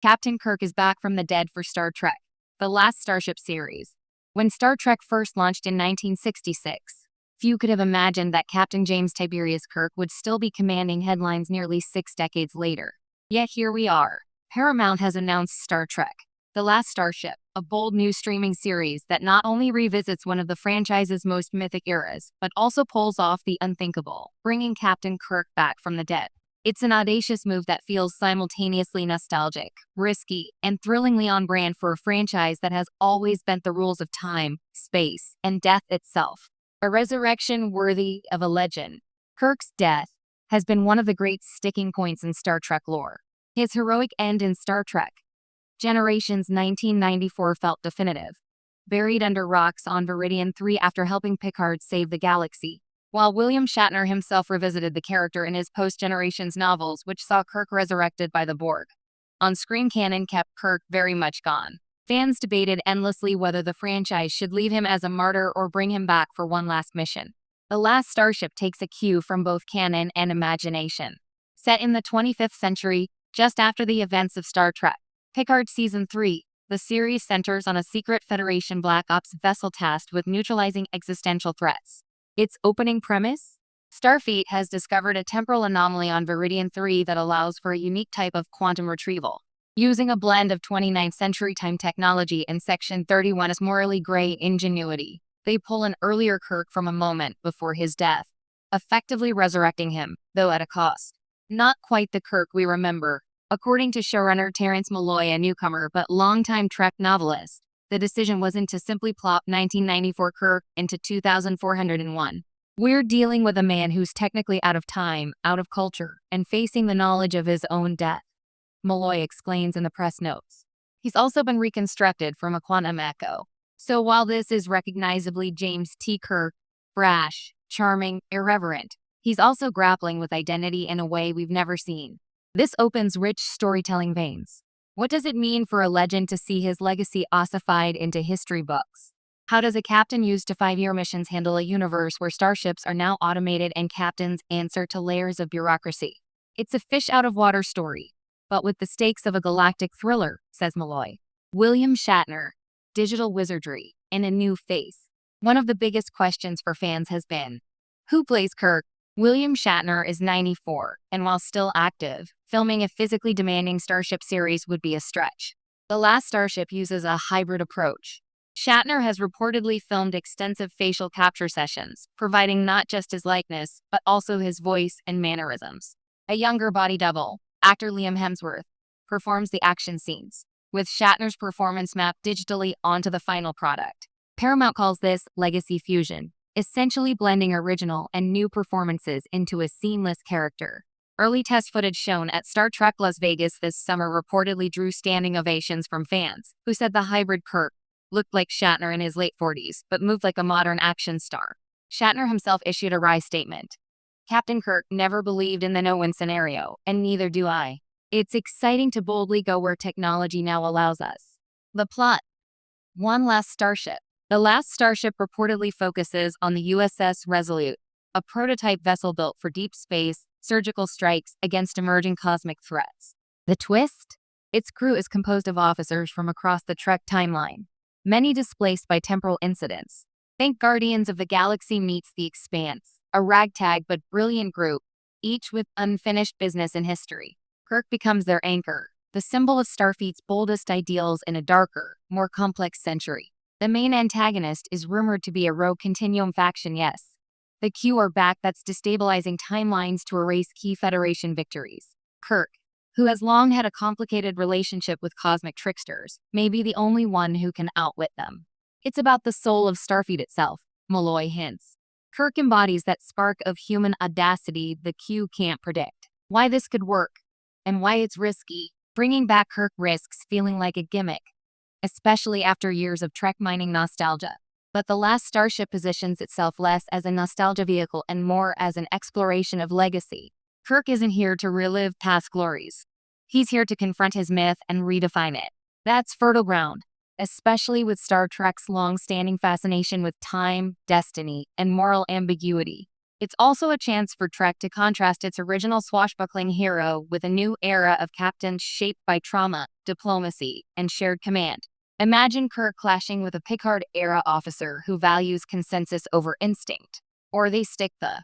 Captain Kirk is back from the dead for Star Trek, the last Starship series. When Star Trek first launched in 1966, few could have imagined that Captain James Tiberius Kirk would still be commanding headlines nearly 6 decades later. Yet here we are. Paramount has announced Star Trek, The Last Starship, a bold new streaming series that not only revisits one of the franchise's most mythic eras, but also pulls off the unthinkable, bringing Captain Kirk back from the dead. It's an audacious move that feels simultaneously nostalgic, risky, and thrillingly on brand for a franchise that has always bent the rules of time, space, and death itself. A resurrection worthy of a legend. Kirk's death has been one of the great sticking points in Star Trek lore. His heroic end in Star Trek Generations 1994 felt definitive. Buried under rocks on Viridian 3 after helping Picard save the galaxy, while William Shatner himself revisited the character in his post-Generations novels, which saw Kirk resurrected by the Borg. On-screen canon kept Kirk very much gone. Fans debated endlessly whether the franchise should leave him as a martyr or bring him back for one last mission. The Last Starship takes a cue from both canon and imagination. Set in the 25th century, just after the events of Star Trek Picard Season 3, the series centers on a secret Federation Black Ops vessel tasked with neutralizing existential threats. Its opening premise? Starfleet has discovered a temporal anomaly on Viridian 3 that allows for a unique type of quantum retrieval. Using a blend of 29th century time technology and Section 31's morally gray ingenuity, they pull an earlier Kirk from a moment before his death, effectively resurrecting him, though at a cost. Not quite the Kirk we remember. According to showrunner Terrence Malloy, a newcomer but longtime Trek novelist, the decision wasn't to simply plop 1994 Kirk into 2401. We're dealing with a man who's technically out of time, out of culture, and facing the knowledge of his own death, Malloy explains in the press notes. He's also been reconstructed from a quantum echo. So while this is recognizably James T. Kirk, brash, charming, irreverent, he's also grappling with identity in a way we've never seen. This opens rich storytelling veins. What does it mean for a legend to see his legacy ossified into history books? How does a captain used to 5-year missions handle a universe where starships are now automated and captains answer to layers of bureaucracy? It's a fish-out-of-water story, but with the stakes of a galactic thriller, says Malloy. William Shatner, digital wizardry, and a new face. One of the biggest questions for fans has been, who plays Kirk? William Shatner is 94, and while still active, filming a physically demanding Starship series would be a stretch. The Last Starship uses a hybrid approach. Shatner has reportedly filmed extensive facial capture sessions, providing not just his likeness, but also his voice and mannerisms. A younger body double, actor Liam Hemsworth, performs the action scenes, with Shatner's performance mapped digitally onto the final product. Paramount calls this legacy fusion, essentially blending original and new performances into a seamless character. Early test footage shown at Star Trek Las Vegas this summer reportedly drew standing ovations from fans, who said the hybrid Kirk looked like Shatner in his late 40s, but moved like a modern action star. Shatner himself issued a wry statement. Captain Kirk never believed in the no-win scenario, and neither do I. It's exciting to boldly go where technology now allows us. The plot. One Last Starship. The Last Starship reportedly focuses on the USS Resolute, a prototype vessel built for deep space, surgical strikes against emerging cosmic threats. The twist? Its crew is composed of officers from across the Trek timeline, many displaced by temporal incidents. Think Guardians of the Galaxy meets The Expanse, a ragtag but brilliant group, each with unfinished business in history. Kirk becomes their anchor, the symbol of Starfleet's boldest ideals in a darker, more complex century. The main antagonist is rumored to be a rogue Continuum faction, yes. The Q are back that's destabilizing timelines to erase key Federation victories. Kirk, who has long had a complicated relationship with cosmic tricksters, may be the only one who can outwit them. It's about the soul of Starfleet itself, Malloy hints. Kirk embodies that spark of human audacity the Q can't predict. Why this could work, and why it's risky, bringing back Kirk risks feeling like a gimmick, especially after years of Trek mining nostalgia. But The Last Starship positions itself less as a nostalgia vehicle and more as an exploration of legacy. Kirk isn't here to relive past glories. He's here to confront his myth and redefine it. That's fertile ground, especially with Star Trek's long-standing fascination with time, destiny, and moral ambiguity. It's also a chance for Trek to contrast its original swashbuckling hero with a new era of captains shaped by trauma, diplomacy, and shared command. Imagine Kirk clashing with a Picard-era officer who values consensus over instinct. Or they stick the